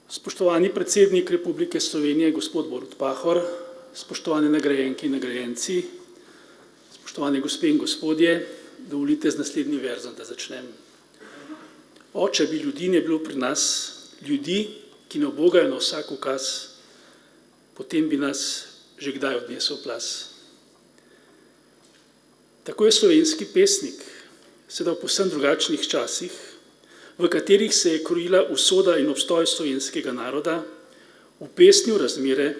Spoštovani predsednik Republike Slovenije, gospod Borut Pahor, spoštovane nagrajenke in nagrajenci, spoštovane gospe in gospodje, dovolite z naslednjim verzom, da začnem. Oče bi ljudi ne bilo pri nas, ljudi, ki ne ubogajo na vsak ukaz, potem bi nas že kdaj odnesel plaz. Tako je slovenski pesnik, sedaj v povsem drugačnih časih, v katerih se je krojila usoda in obstoj slovenskega naroda, upesnil razmere,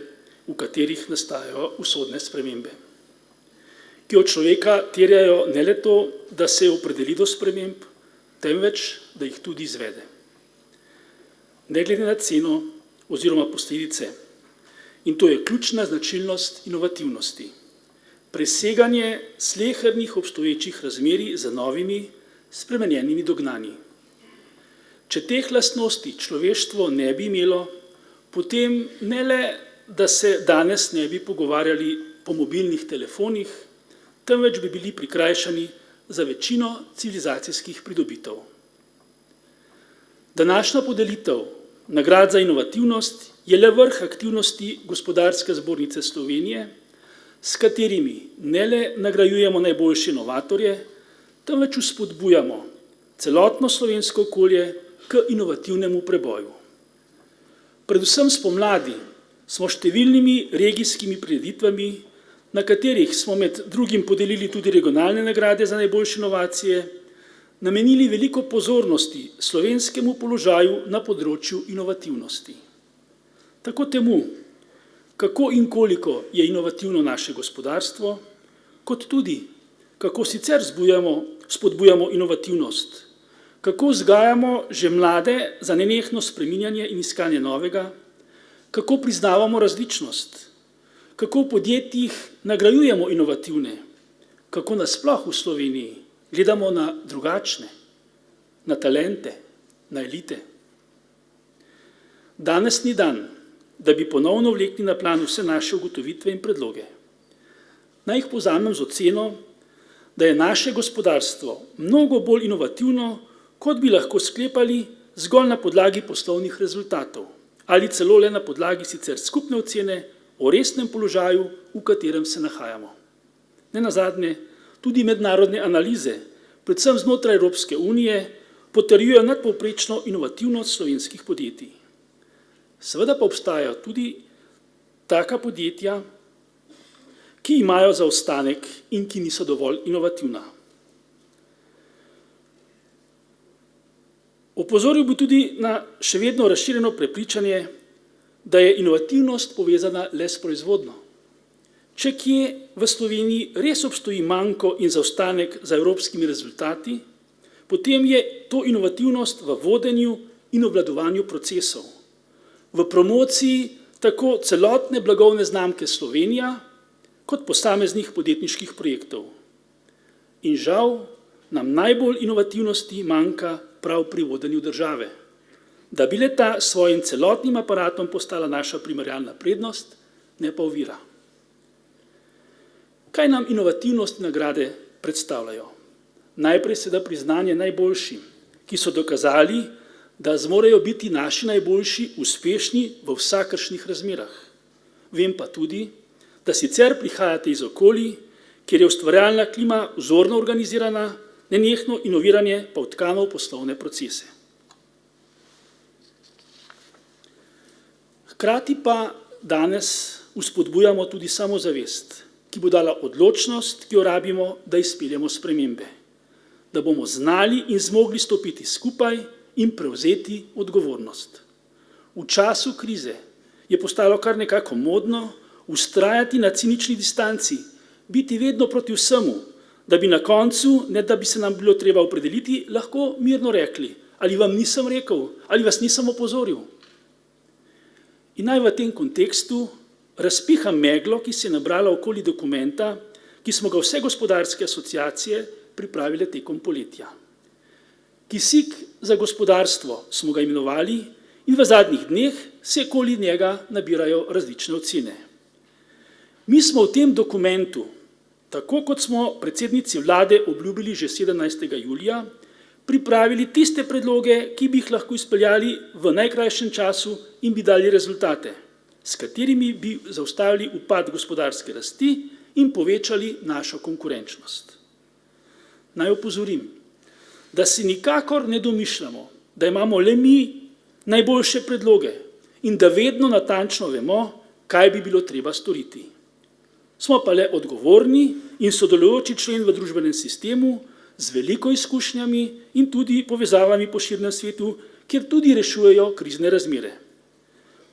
v katerih nastajajo usodne spremembe, ki od človeka terjajo ne le to, da se opredeli do sprememb, temveč, da jih tudi izvede. Ne glede na ceno oziroma posledice. In to je ključna značilnost inovativnosti. Preseganje slehernih obstoječih razmerij za novimi, spremenjenimi dognanji. Če teh lastnosti človeštvo ne bi imelo, potem ne le, da se danes ne bi pogovarjali po mobilnih telefonih, temveč bi bili prikrajšani za večino civilizacijskih pridobitev. Današnja podelitev nagrad za inovativnost je le vrh aktivnosti Gospodarske zbornice Slovenije, s katerimi ne le nagrajujemo najboljše inovatorje, temveč vzpodbujamo celotno slovensko okolje k inovativnemu preboju. Predvsem spomladi smo številnimi regijskimi prireditvami, na katerih smo med drugim podelili tudi regionalne nagrade za najboljše inovacije, namenili veliko pozornosti slovenskemu položaju na področju inovativnosti. Tako temu, kako in koliko je inovativno naše gospodarstvo, kot tudi, kako sicer spodbujamo inovativnost, kako vzgajamo že mlade za nenehno spreminjanje in iskanje novega, kako priznavamo različnost, kako v podjetjih nagrajujemo inovativne, kako nasploh v Sloveniji gledamo na drugačne, na talente, na elite. Danes ni dan, da bi ponovno vlekli na plan vse naše ugotovitve in predloge. Naj jih povzamem z oceno, da je naše gospodarstvo mnogo bolj inovativno, kot bi lahko sklepali zgolj na podlagi poslovnih rezultatov ali celo le na podlagi sicer skupne ocene o resnem položaju, v katerem se nahajamo. Nenazadnje, tudi mednarodne analize, predvsem znotraj Evropske unije, potrjujejo nadpovprečno inovativnost slovenskih podjetij. Seveda pa obstajajo tudi taka podjetja, ki imajo zaostanek in ki niso dovolj inovativna. Opozoril bi tudi na še vedno razširjeno prepričanje, da je inovativnost povezana le s proizvodnjo. Če kje v Sloveniji res obstoji manko in zaostanek za evropskimi rezultati, potem je to inovativnost v vodenju in obvladovanju procesov, v promociji tako celotne blagovne znamke Slovenija, kot posameznih podjetniških projektov. In žal nam najbolj inovativnosti manjka prav pri vodenju države, da bi le-ta s svojim celotnim aparatom postala naša primerjalna prednost, ne pa ovira. Kaj nam inovativnost in nagrade predstavljajo? Najprej seveda priznanje najboljšim, ki so dokazali, da zmorejo biti naši najboljši uspešni v vsakršnih razmerah. Vem pa tudi, da sicer prihajate iz okolij, kjer je ustvarjalna klima vzorno organizirana, nenehno inoviranje pa vtkano v poslovne procese. Hkrati pa danes vzpodbujamo tudi samozavest, ki bo dala odločnost, ki jo rabimo, da izpeljemo spremembe, da bomo znali in zmogli stopiti skupaj in prevzeti odgovornost. V času krize je postalo kar nekako modno vztrajati na cinični distanci, biti vedno proti vsemu, da bi na koncu, ne da bi se nam bilo treba opredeliti, lahko mirno rekli, ali vam nisem rekel, ali vas nisem opozoril. In naj v tem kontekstu razpiham meglo, ki se je nabrala okoli dokumenta, ki smo ga vse gospodarske asociacije pripravile tekom poletja. Kisik za gospodarstvo smo ga imenovali in v zadnjih dneh se okoli njega nabirajo različne ocene. Mi smo v tem dokumentu, tako kot smo predsednici vlade obljubili že 17. julija, pripravili tiste predloge, ki bi jih lahko izpeljali v najkrajšem času in bi dali rezultate, s katerimi bi zaustavili upad gospodarske rasti in povečali našo konkurenčnost. Naj opozorim, da si nikakor ne domišljamo, da imamo le mi najboljše predloge in da vedno natančno vemo, kaj bi bilo treba storiti. Smo pa le odgovorni in sodelujoči člen v družbenem sistemu z veliko izkušnjami in tudi povezavami po širnem svetu, kjer tudi rešujejo krizne razmere.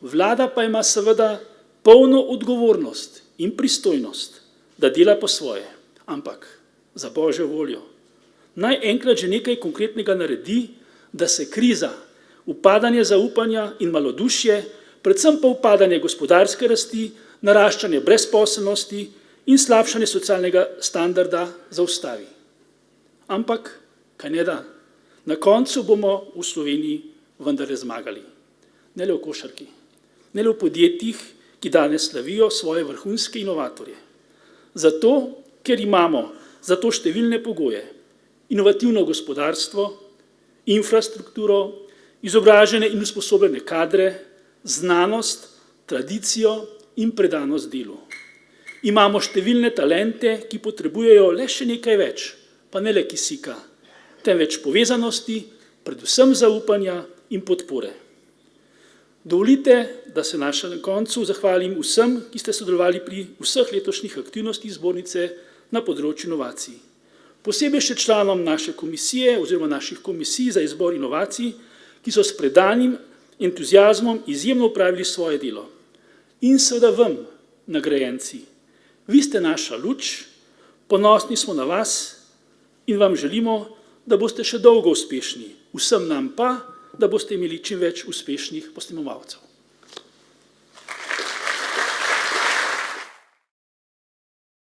Vlada pa ima seveda polno odgovornost in pristojnost, da dela po svoje, ampak za Božjo voljo. Naj enkrat že nekaj konkretnega naredi, da se kriza, upadanje zaupanja in malodušje, predvsem pa upadanje gospodarske rasti, naraščanje brezposelnosti in slabšanje socialnega standarda zaustavi. Ampak, kaj ne da, na koncu bomo v Sloveniji vendarle zmagali. Ne le v košarki, ne le v podjetjih, ki danes slavijo svoje vrhunske inovatorje. Zato, ker imamo za to številne pogoje, inovativno gospodarstvo, infrastrukturo, izobražene in usposobljene kadre, znanost, tradicijo in predanost delu. Imamo številne talente, ki potrebujejo le še nekaj več, pa ne le kisika, temveč povezanosti, predvsem zaupanja in podpore. Dovolite, da se na koncu zahvalim vsem, ki ste sodelovali pri vseh letošnjih aktivnostih zbornice na področju inovacij. Posebej še članom naše komisije oziroma naših komisij za izbor inovacij, ki so s predanim entuziazmom izjemno opravili svoje delo. In seveda vam, nagrajenci, vi ste naša luč, ponosni smo na vas in vam želimo, da boste še dolgo uspešni, vsem nam pa, da boste imeli čim več uspešnih posnemovalcev.